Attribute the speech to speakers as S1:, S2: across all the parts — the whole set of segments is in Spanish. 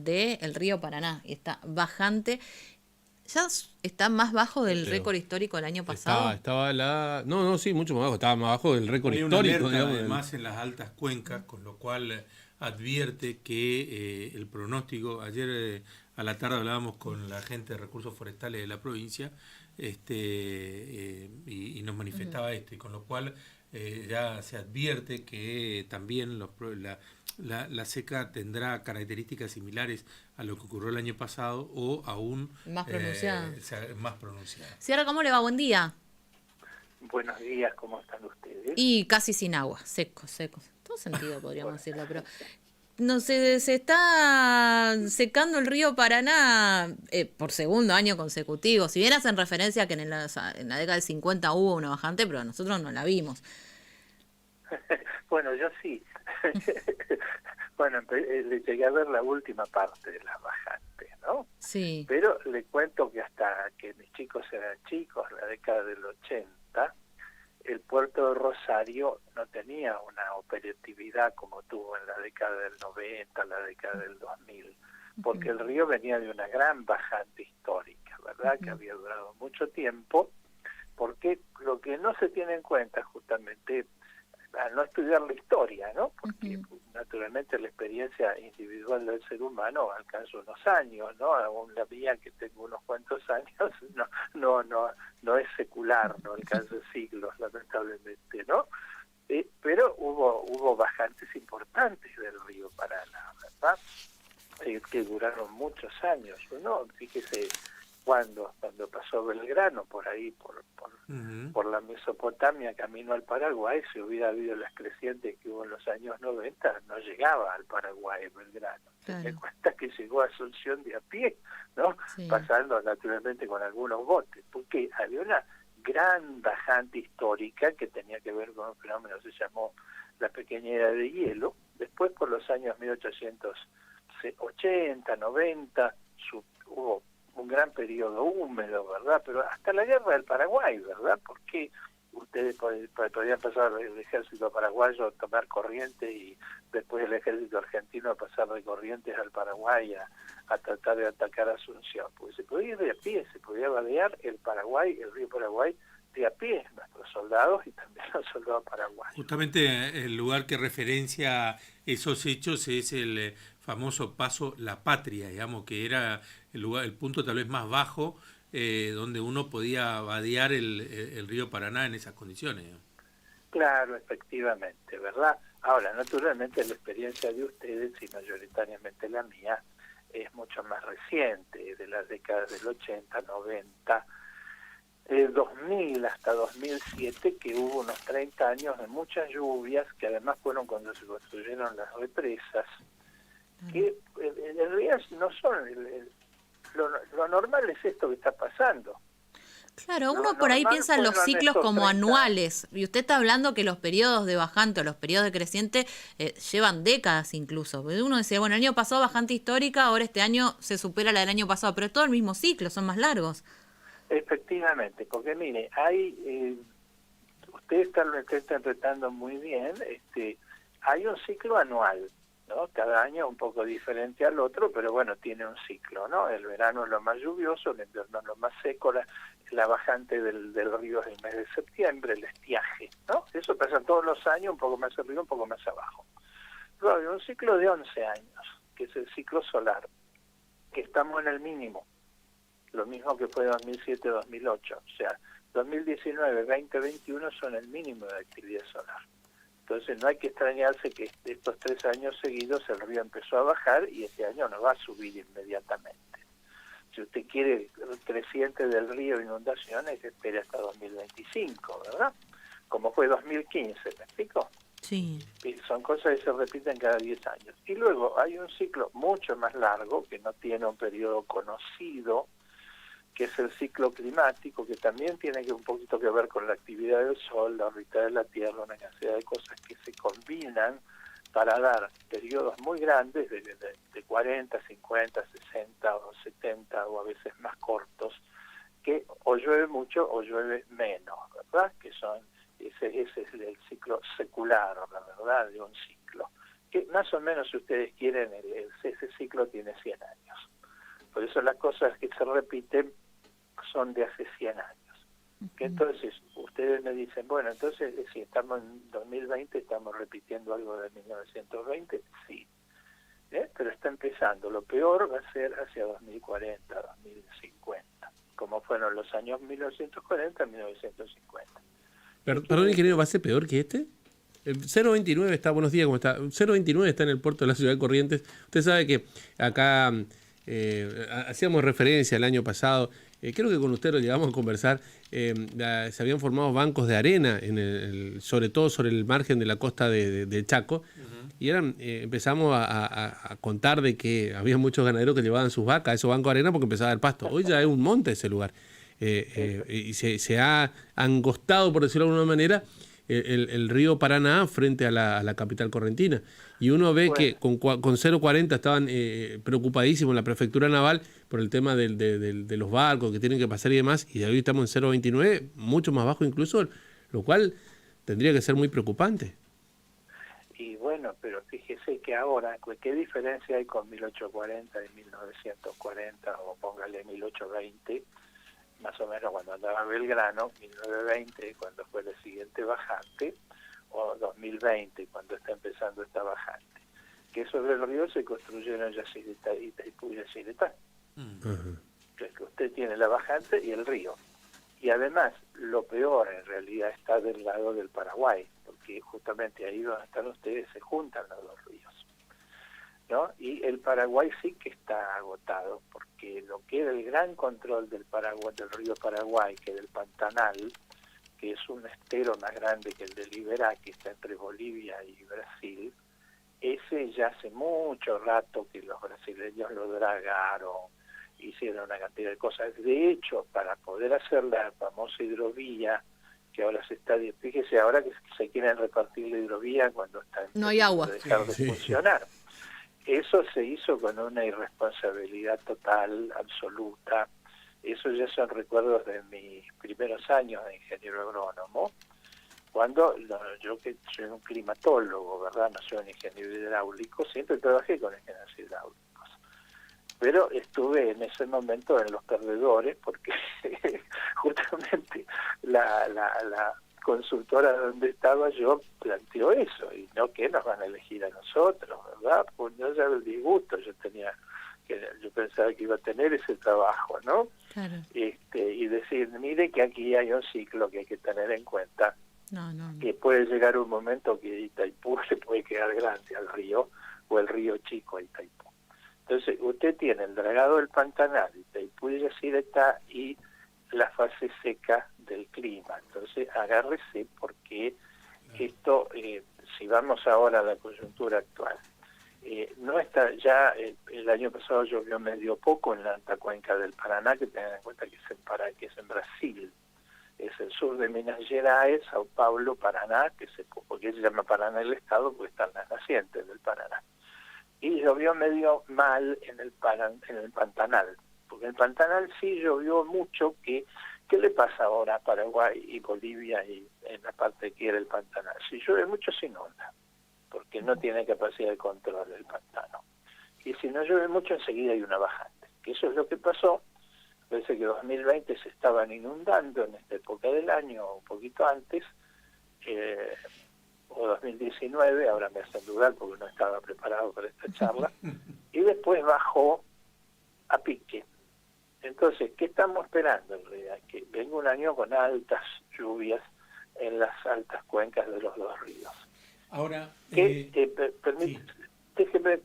S1: del río Paraná y está bajante. ¿Ya está más bajo del
S2: Pero
S1: récord histórico del año
S2: estaba,
S1: pasado?
S2: estaba la... No, no, sí, mucho más bajo. Estaba más bajo del récord
S3: Hay una
S2: histórico,
S3: alerta
S2: digamos.
S3: además en las altas cuencas, con lo cual advierte que el pronóstico, ayer a la tarde hablábamos con la gente de recursos forestales de la provincia y nos manifestaba esto, y con lo cual ya se advierte que también la seca tendrá características similares a lo que ocurrió el año pasado o aún
S1: Más pronunciada.
S3: más pronunciada.
S1: Sierra, ¿cómo le va? Buen día.
S4: Buenos días, ¿cómo están ustedes?
S1: Y casi sin agua, secos, secos. En todo sentido podríamos
S4: Bueno,
S1: decirlo, pero no se está secando el río Paraná por segundo año consecutivo. Si bien hacen referencia que en la década del 50 hubo una bajante, pero nosotros no la vimos.
S4: bueno, yo sí. Bueno, le llegué a ver la última parte de la bajante, ¿no?
S1: Sí.
S4: Pero le cuento que hasta que mis chicos eran chicos, la década del 80, el puerto de Rosario no tenía una operatividad como tuvo en la década del 90, la década del 2000, porque el río venía de una gran bajante histórica, ¿verdad? Que había durado mucho tiempo, porque lo que no se tiene en cuenta justamente al no estudiar la historia, ¿no? Porque naturalmente la experiencia individual del ser humano alcanza unos años, ¿no? Aún la mía, que tengo unos cuantos años, no es secular, no alcanza siglos, lamentablemente, ¿no? Pero hubo bajantes importantes del río Paraná, ¿verdad? Que duraron muchos años, ¿no? Fíjese cuando pasó Belgrano por ahí, por la Mesopotamia, camino al Paraguay, si hubiera habido las crecientes que hubo en los años 90, no llegaba al Paraguay Belgrano.
S1: Claro.
S4: Se me cuenta que llegó a Asunción de a pie, ¿no?
S1: Sí.
S4: Pasando naturalmente con algunos botes, porque había una gran bajante histórica que tenía que ver con un fenómeno que se llamó la pequeña edad de hielo. Después, por los años 1880, 90, hubo un gran periodo húmedo, ¿verdad? Pero hasta la guerra del Paraguay, ¿verdad? Porque ustedes podían pasar el ejército paraguayo a tomar Corrientes y después el ejército argentino a pasar de Corrientes al Paraguay a tratar de atacar Asunción. Porque se podía ir de a pie, se podía vadear el Paraguay, el río Paraguay, de a pie, nuestros soldados y también los soldados paraguayos.
S3: Justamente el lugar que referencia esos hechos es el famoso paso La Patria, digamos, que era el punto tal vez más bajo donde uno podía vadear el río Paraná en esas condiciones.
S4: Claro, efectivamente, ¿verdad? Ahora, naturalmente la experiencia de ustedes y mayoritariamente la mía es mucho más reciente, de las décadas del 80, 90, 2000 hasta 2007, que hubo unos 30 años de muchas lluvias, que además fueron cuando se construyeron las represas, que en realidad no son... Lo normal es esto que está pasando.
S1: Claro, uno por ahí piensa en los ciclos como anuales, y usted está hablando que los periodos de bajante o los periodos de creciente llevan décadas incluso. Uno decía, bueno, el año pasado bajante histórica, ahora este año se supera la del año pasado, pero es todo el mismo ciclo, son más largos.
S4: Efectivamente, porque mire, ustedes lo están interpretando muy bien, hay un ciclo anual, ¿no? Cada año es un poco diferente al otro, pero bueno, tiene un ciclo, ¿no? El verano es lo más lluvioso, el invierno es lo más seco, la bajante del río es el mes de septiembre, el estiaje, ¿no? Eso pasa todos los años, un poco más arriba, un poco más abajo. Luego hay un ciclo de 11 años, que es el ciclo solar, que estamos en el mínimo, lo mismo que fue 2007-2008, o sea, 2019, 2021 son el mínimo de actividad solar. Entonces no hay que extrañarse que estos 3 años seguidos el río empezó a bajar y este año no va a subir inmediatamente. Si usted quiere creciente del río, inundaciones, espere hasta 2025, ¿verdad? Como fue 2015, ¿me explico?
S1: Sí.
S4: Y son cosas que se repiten cada 10 años. Y luego hay un ciclo mucho más largo, que no tiene un periodo conocido, que es el ciclo climático, que también tiene un poquito que ver con la actividad del sol, la órbita de la Tierra, una cantidad de cosas que se combinan para dar periodos muy grandes de 40, 50, 60 o 70 o a veces más cortos, que o llueve mucho o llueve menos, ¿verdad? Que ese es el ciclo secular, la verdad, de un ciclo. que más o menos, si ustedes quieren, ese ciclo tiene 100 años. Por eso las cosas que se repiten son de hace 100 años. Que entonces ustedes me dicen, bueno, entonces si estamos en 2020, ¿estamos repitiendo algo de 1920? Sí. Pero está empezando. Lo peor va a ser hacia 2040, 2050, como fueron los años 1940 1950.
S2: Perdón, ingeniero, ¿va a ser peor que este? El 029 está, buenos días, ¿cómo está? 029 está en el puerto de la ciudad de Corrientes. Usted sabe que acá hacíamos referencia el año pasado, creo que con usted lo llegamos a conversar, se habían formado bancos de arena, sobre todo sobre el margen de la costa de Chaco, y empezamos a contar de que había muchos ganaderos que llevaban sus vacas a esos bancos de arena porque empezaba el pasto. Hoy ya es un monte ese lugar. Y se ha angostado, por decirlo de alguna manera, el río Paraná frente a la capital correntina. Y uno ve que con 0,40 estaban preocupadísimos en la prefectura naval por el tema de los barcos que tienen que pasar y demás, y hoy estamos en 0,29, mucho más bajo incluso, lo cual tendría que ser muy preocupante.
S4: Y bueno, pero fíjese que ahora, ¿qué diferencia hay con 1840 y 1940, o póngale 1820? Más o menos cuando andaba Belgrano, 1920 cuando fue la siguiente bajante, o 2020 cuando está empezando esta bajante, que sobre el río se construyeron Yacyretá y Itaipú Yacyretá. Entonces que usted tiene la bajante y el río. Y además, lo peor en realidad está del lado del Paraguay, porque justamente ahí donde están ustedes se juntan los dos ríos, ¿no? Y el Paraguay sí que está agotado, porque lo que era el gran control del Paraguay, del río Paraguay, que del Pantanal, que es un estero más grande que el de Liberá, que está entre Bolivia y Brasil, ese ya hace mucho rato que los brasileños lo dragaron, hicieron una cantidad de cosas. De hecho, para poder hacer la famosa hidrovía, que ahora se está, fíjese ahora que se quieren repartir la hidrovía cuando está
S1: no hay agua,
S4: dejar de funcionar. Eso se hizo con una irresponsabilidad total, absoluta. Eso ya son recuerdos de mis primeros años de ingeniero agrónomo, cuando yo que soy un climatólogo, ¿verdad? No soy un ingeniero hidráulico, siempre trabajé con ingenieros hidráulicos. Pero estuve en ese momento en los perdedores, porque justamente la consultora donde estaba yo planteó eso, y no que nos van a elegir a nosotros, ¿verdad? Pues no ya el disgusto, yo pensaba que iba a tener ese trabajo, ¿no?
S1: Claro.
S4: Y decir, mire que aquí hay un ciclo que hay que tener en cuenta,
S1: no.
S4: que puede llegar un momento que Itaipú se puede quedar grande al río, o el río chico a Itaipú. Entonces, usted tiene el dragado del Pantanal, Itaipú y Yacyretá, y la fase seca del clima. Entonces, agárrese, porque esto, si vamos ahora a la coyuntura actual, no está ya, el año pasado llovió medio poco en la alta cuenca del Paraná, que tengan en cuenta que es en Brasil, es el sur de Minas Gerais, Sao Paulo, Paraná, porque se llama Paraná el estado, porque están las nacientes del Paraná. Y llovió medio mal en el Pantanal, porque el Pantanal sí llovió mucho. ¿Qué le pasa ahora a Paraguay y Bolivia y en la parte que era el Pantanal? Si llueve mucho se inunda, porque no tiene capacidad de control el pantano. Y si no llueve mucho enseguida hay una bajante, que eso es lo que pasó. Parece que 2020 se estaban inundando en esta época del año, o un poquito antes, o 2019, ahora me hacen dudar porque no estaba preparado para esta charla, y después bajó a pique. Entonces, ¿qué estamos esperando en realidad? Que venga un año con altas lluvias en las altas cuencas de los dos ríos.
S3: Ahora,
S4: déjeme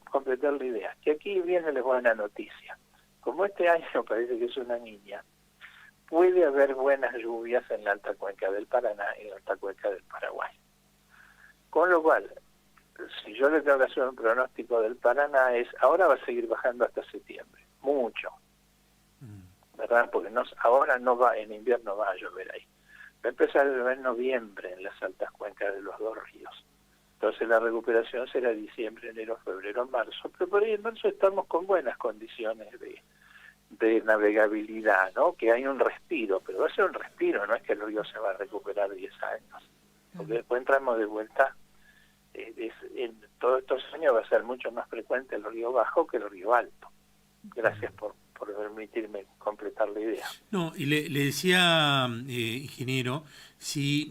S4: completar la idea, que aquí viene la buena noticia. Como este año parece que es una niña, puede haber buenas lluvias en la alta cuenca del Paraná y en la alta cuenca del Paraguay. Con lo cual, si yo le tengo que hacer un pronóstico del Paraná, ahora va a seguir bajando hasta septiembre, mucho, ¿verdad? Porque ahora no va, en invierno va a llover ahí. Va a empezar a llover en noviembre en las altas cuencas de los dos ríos. Entonces la recuperación será diciembre, enero, febrero, marzo, pero por ahí en marzo estamos con buenas condiciones de navegabilidad, ¿no? Que hay un respiro, pero va a ser un respiro, no es que el río se va a recuperar 10 años, porque después entramos de vuelta en todos estos años va a ser mucho más frecuente el río Bajo que el río Alto. Gracias por permitirme completar la idea.
S3: No, y le decía, ingeniero, si,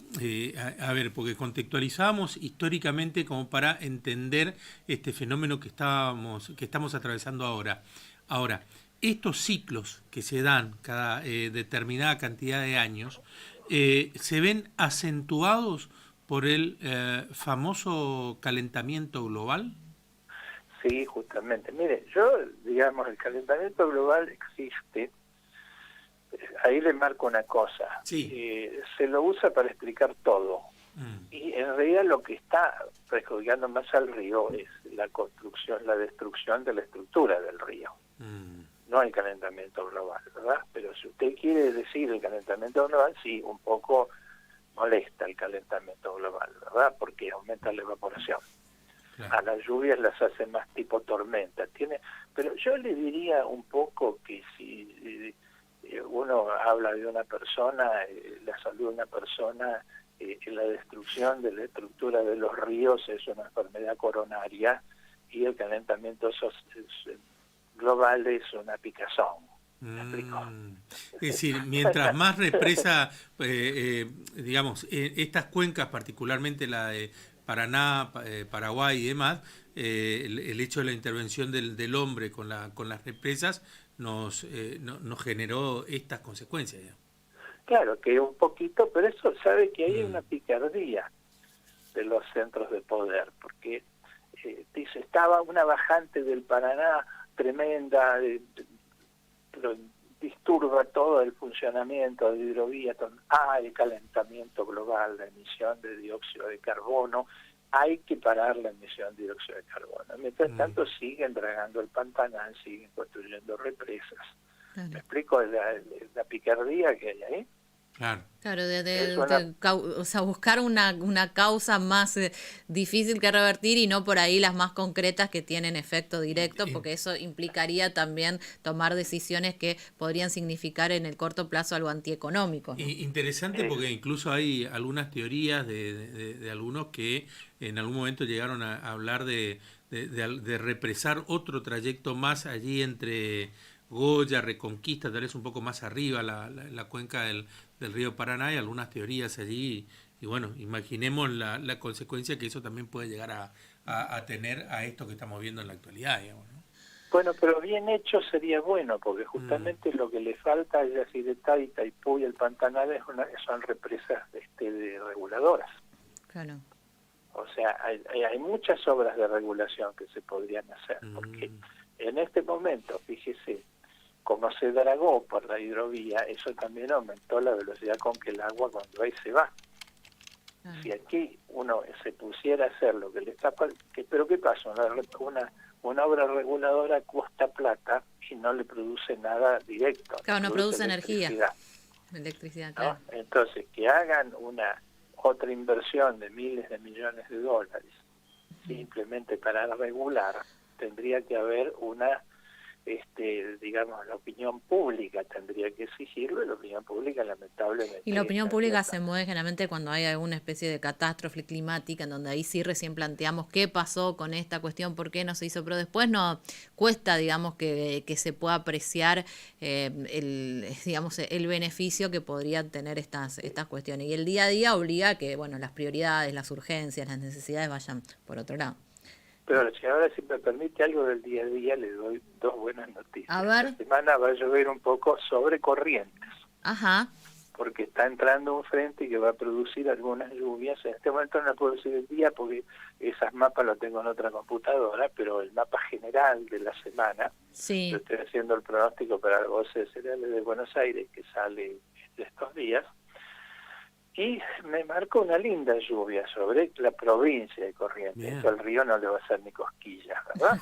S3: a ver, porque contextualizamos históricamente como para entender este fenómeno que estamos atravesando ahora. Ahora, estos ciclos que se dan cada determinada cantidad de años, se ven acentuados por el famoso calentamiento global.
S4: Sí, justamente. Mire, digamos, el calentamiento global existe. Ahí le marco una cosa.
S3: Sí.
S4: Se lo usa para explicar todo. Y en realidad lo que está perjudicando más al río es la destrucción de la estructura del río. No el calentamiento global, ¿verdad? Pero si usted quiere decir el calentamiento global, sí, un poco molesta el calentamiento global, ¿verdad? Porque aumenta la evaporación. Claro. A las lluvias las hace más tipo tormenta. Pero yo le diría un poco que si uno habla de una persona, la salud de una persona, la destrucción de la estructura de los ríos es una enfermedad coronaria y el calentamiento global es una picazón. ¿Me explico?
S3: Es decir, mientras más represa, digamos, estas cuencas, particularmente la de Paraná, Paraguay y demás, el hecho de la intervención del hombre con las represas nos generó estas consecuencias. ¿Ya?
S4: Claro, que un poquito, pero eso sabe que hay una picardía de los centros de poder, porque dice, estaba una bajante del Paraná tremenda, pero disturba todo el funcionamiento de hidrovía, el calentamiento global, la emisión de dióxido de carbono, hay que parar la emisión de dióxido de carbono. Mientras tanto siguen dragando el Pantanal, siguen construyendo represas. Claro. ¿Me explico la picardía que hay ahí?
S1: Claro, o sea, buscar una causa más difícil que revertir y no por ahí las más concretas que tienen efecto directo, porque eso implicaría también tomar decisiones que podrían significar en el corto plazo algo antieconómico, ¿no?
S3: Interesante porque incluso hay algunas teorías de algunos que en algún momento llegaron a hablar de represar otro trayecto más allí entre Goya, Reconquista, tal vez un poco más arriba, la cuenca del río Paraná, y algunas teorías allí, y bueno, imaginemos la consecuencia que eso también puede llegar a tener a esto que estamos viendo en la actualidad, digamos, ¿no?
S4: Bueno, pero bien hecho sería bueno, porque justamente lo que le falta a Yacyretá, Itaipú y el Pantanal son represas de reguladoras.
S1: Claro.
S4: O sea, hay muchas obras de regulación que se podrían hacer, porque en este momento, fíjese, como se dragó por la hidrovía, eso también aumentó la velocidad con que el agua cuando ahí se va. Si aquí uno se pusiera a hacer lo que le está... ¿Pero qué pasa? Una obra reguladora cuesta plata y no le produce nada directo.
S1: Claro, no produce energía. Electricidad, claro.
S4: ¿No? Entonces, que hagan otra inversión de miles de millones de dólares simplemente para regular, tendría que haber digamos, la opinión pública tendría que exigirlo, y la opinión pública lamentablemente...
S1: Y la opinión pública se mueve generalmente cuando hay alguna especie de catástrofe climática, en donde ahí sí recién planteamos qué pasó con esta cuestión, por qué no se hizo, pero después no cuesta, digamos, que se pueda apreciar digamos, el beneficio que podrían tener estas cuestiones. Y el día a día obliga a que, bueno, las prioridades, las urgencias, las necesidades vayan por otro lado.
S4: Pero si ahora, si me permite algo del día a día, le doy dos buenas noticias.
S1: A ver.
S4: Esta semana va a llover un poco sobre Corrientes.
S1: Ajá.
S4: Porque está entrando un frente que va a producir algunas lluvias. En este momento no puedo decir el día porque esas mapas las tengo en otra computadora, pero el mapa general de la semana,
S1: sí.
S4: Yo estoy haciendo el pronóstico para el Bolsa de Cereales de Buenos Aires, que sale de estos días, y me marcó una linda lluvia sobre la provincia de Corrientes. Eso al río no le va a hacer ni cosquillas, ¿verdad?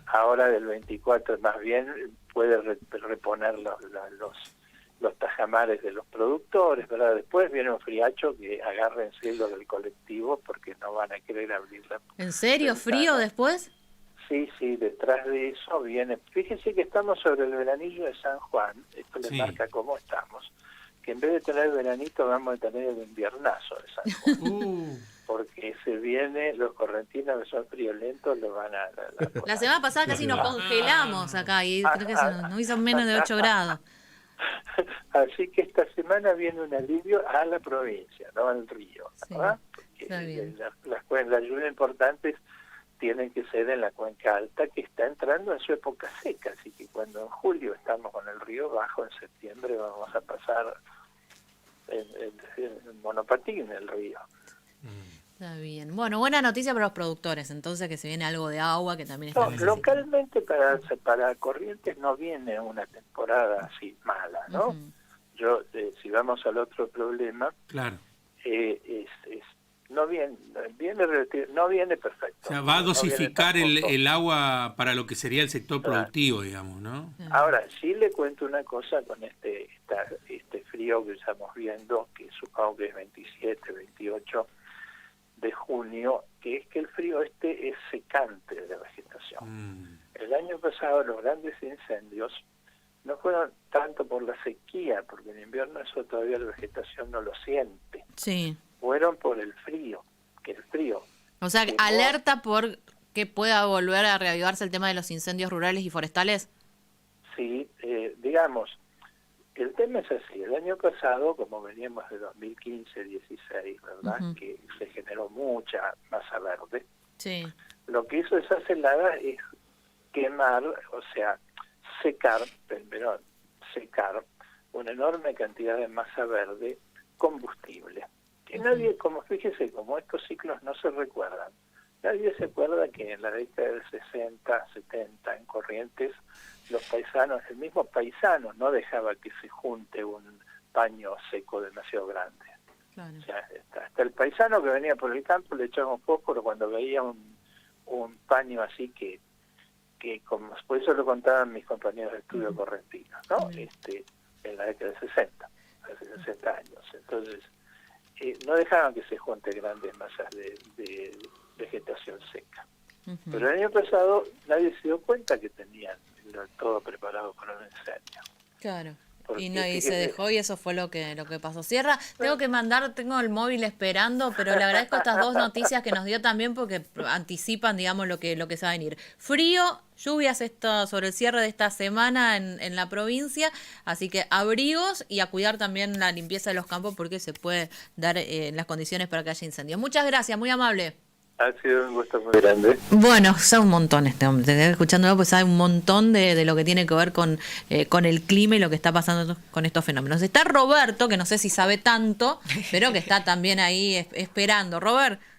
S4: Ahora del 24 más bien puede reponer los tajamares de los productores, ¿verdad? Después viene un friacho que agárrense los del colectivo porque no van a querer abrirla.
S1: ¿En serio?
S4: Ventana.
S1: ¿Frío después?
S4: Sí, detrás de eso viene... Fíjense que estamos sobre el veranillo de San Juan, esto le marca cómo estamos, que en vez de tener veranito vamos a tener el inviernazo de San Juan. porque se viene, los correntinos que son friolentos lo van a...
S1: La semana pasada casi nos congelamos acá y creo que nos hizo menos de 8 grados.
S4: Así que esta semana viene un alivio a la provincia, no al río, ¿verdad?
S1: Sí, está bien.
S4: Las lluvias importantes tienen que ser en la cuenca alta, que está entrando en su época seca, así que cuando en julio estamos con el río bajo, en septiembre vamos a pasar en monopatín en el río.
S1: Está bien. Bueno, buena noticia para los productores, entonces, que se viene algo de agua que también está necesitando.
S4: Localmente para Corrientes no viene una temporada así mala, ¿no? Yo, si vamos al otro problema,
S3: Claro.
S4: No viene perfecto.
S3: O sea, va a dosificar
S4: no viene
S3: el agua para lo que sería el sector productivo, digamos, ¿no?
S4: Ahora, sí le cuento una cosa con este frío que estamos viendo, que supongo que es 27, 28 de junio, que es que el frío es secante de la vegetación. El año pasado los grandes incendios no fueron tanto por la sequía, porque en invierno eso todavía la vegetación no lo siente.
S1: Sí.
S4: Fueron por el frío, que el frío...
S1: O sea, alerta por que pueda volver a reavivarse el tema de los incendios rurales y forestales.
S4: Sí, digamos, el tema es así. El año pasado, como veníamos de 2015-16, ¿verdad? Que se generó mucha masa verde.
S1: Sí.
S4: Lo que hizo esa helada es quemar, o sea, secar una enorme cantidad de masa verde combustible. Que nadie, como fíjese, como estos ciclos no se recuerdan, nadie se acuerda que en la década del 60, 70, en Corrientes, los paisanos, el mismo paisano no dejaba que se junte un paño seco demasiado grande. Claro. O sea, hasta el paisano que venía por el campo le echaba un fósforo cuando veía un paño así que como por eso lo contaban mis compañeros de estudio correntinos, ¿no? En la década del 60, hace 60 años. Entonces, no dejaban que se junten grandes masas de vegetación seca. Pero el año pasado nadie se dio cuenta que tenían todo preparado para un incendio.
S1: Claro. Y se dejó y eso fue lo que pasó. Sierra, tengo el móvil esperando, pero le agradezco estas dos noticias que nos dio también porque anticipan, digamos, lo que se va a venir. Frío, lluvias sobre el cierre de esta semana en la provincia, así que abrigos y a cuidar también la limpieza de los campos porque se puede dar las condiciones para que haya incendios. Muchas gracias, muy amable.
S4: Ha sido un gusto muy grande.
S1: Bueno, sabe un montón este hombre, te quedé escuchándolo, pues sabe un montón de lo que tiene que ver con el clima y lo que está pasando con estos fenómenos. Está Roberto, que no sé si sabe tanto, pero que está también ahí esperando. Robert.